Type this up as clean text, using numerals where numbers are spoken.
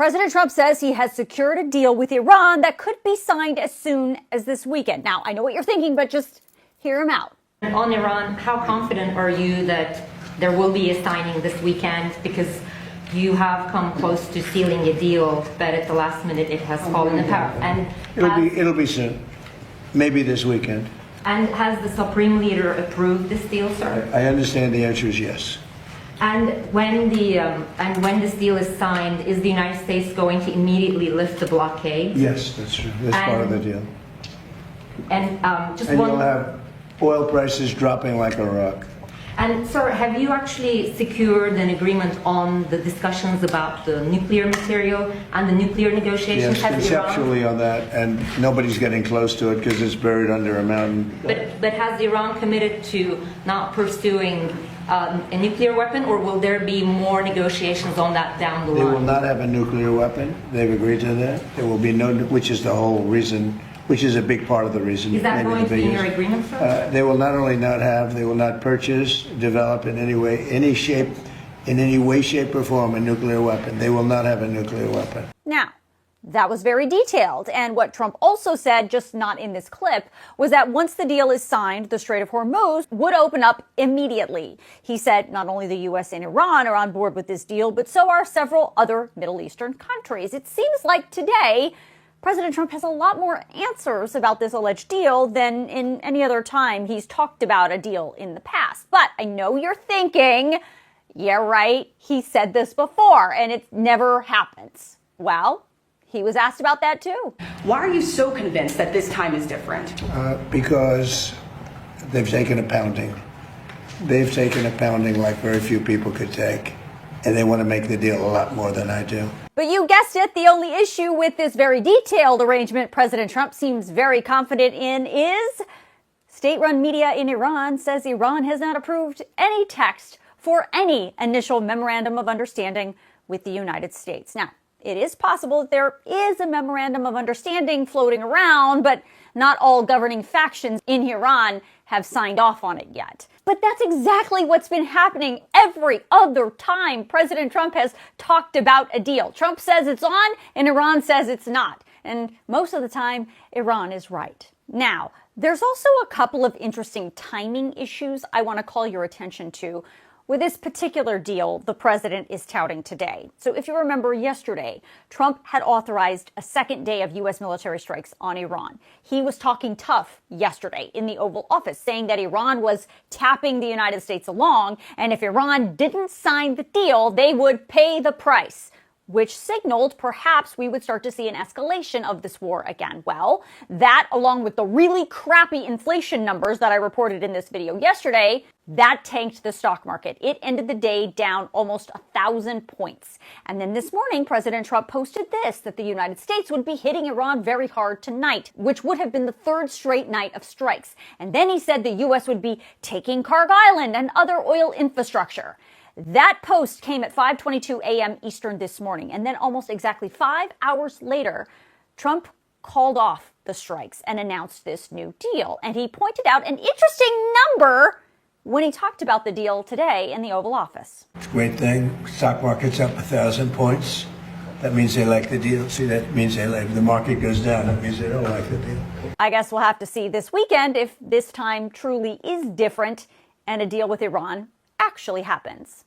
President Trump says he has secured a deal with Iran that could be signed as soon as this weekend. Now, I know what you're thinking, but just hear him out. On Iran, how confident are you that there will be a signing this weekend? Because you have come close to sealing a deal, but at the last minute it has fallen apart. And it'll be soon, maybe this weekend. And has the Supreme Leader approved this deal, sir? I understand the answer is yes. And when this deal is signed, is the United States going to immediately lift the blockade? Yes, that's true. That's part of the deal. And you'll have oil prices dropping like a rock. And sir, have you actually secured an agreement on the discussions about the nuclear material and the nuclear negotiations? Yes, conceptually on that, and nobody's getting close to it because it's buried under a mountain. But has Iran committed to not pursuing a nuclear weapon, or will there be more negotiations on that down the line? They will not have a nuclear weapon. They've agreed to that. There will be no, which is the whole reason, which is a big part of the reason. Is that going to be in your agreement, sir? They will not only not have, they will not purchase, develop in any way, shape, or form a nuclear weapon. They will not have a nuclear weapon. Now, that was very detailed. And what Trump also said, just not in this clip, was that once the deal is signed, the Strait of Hormuz would open up immediately. He said not only the U.S. and Iran are on board with this deal, but so are several other Middle Eastern countries. It seems like today, President Trump has a lot more answers about this alleged deal than in any other time he's talked about a deal in the past. But I know you're thinking, yeah, right, he said this before, and it never happens. Well, he was asked about that too. Why are you so convinced that this time is different? Because they've taken a pounding. They've taken a pounding like very few people could take. And they want to make the deal a lot more than I do. But you guessed it, the only issue with this very detailed arrangement President Trump seems very confident in is state-run media in Iran says Iran has not approved any text for any initial memorandum of understanding with the United States. Now, it is possible that there is a memorandum of understanding floating around, but not all governing factions in Iran have signed off on it yet. But that's exactly what's been happening every other time President Trump has talked about a deal. Trump says it's on and Iran says it's not. And most of the time, Iran is right. Now, there's also a couple of interesting timing issues I want to call your attention to with this particular deal the president is touting today. So if you remember yesterday, Trump had authorized a second day of U.S. military strikes on Iran. He was talking tough yesterday in the Oval Office, saying that Iran was tapping the United States along, and if Iran didn't sign the deal, they would pay the price, which signaled perhaps we would start to see an escalation of this war again. Well, that, along with the really crappy inflation numbers that I reported in this video yesterday, that tanked the stock market. It ended the day down almost 1,000 points. And then this morning, President Trump posted this, that the United States would be hitting Iran very hard tonight, which would have been the third straight night of strikes. And then he said the U.S. would be taking Karg Island and other oil infrastructure. That post came at 5:22 a.m. Eastern this morning, and then almost exactly 5 hours later, Trump called off the strikes and announced this new deal. And he pointed out an interesting number when he talked about the deal today in the Oval Office. It's a great thing. Stock market's up 1,000 points. That means they like the deal. See, that means they like the market goes down. That means they don't like the deal. I guess we'll have to see this weekend if this time truly is different and a deal with Iran actually happens.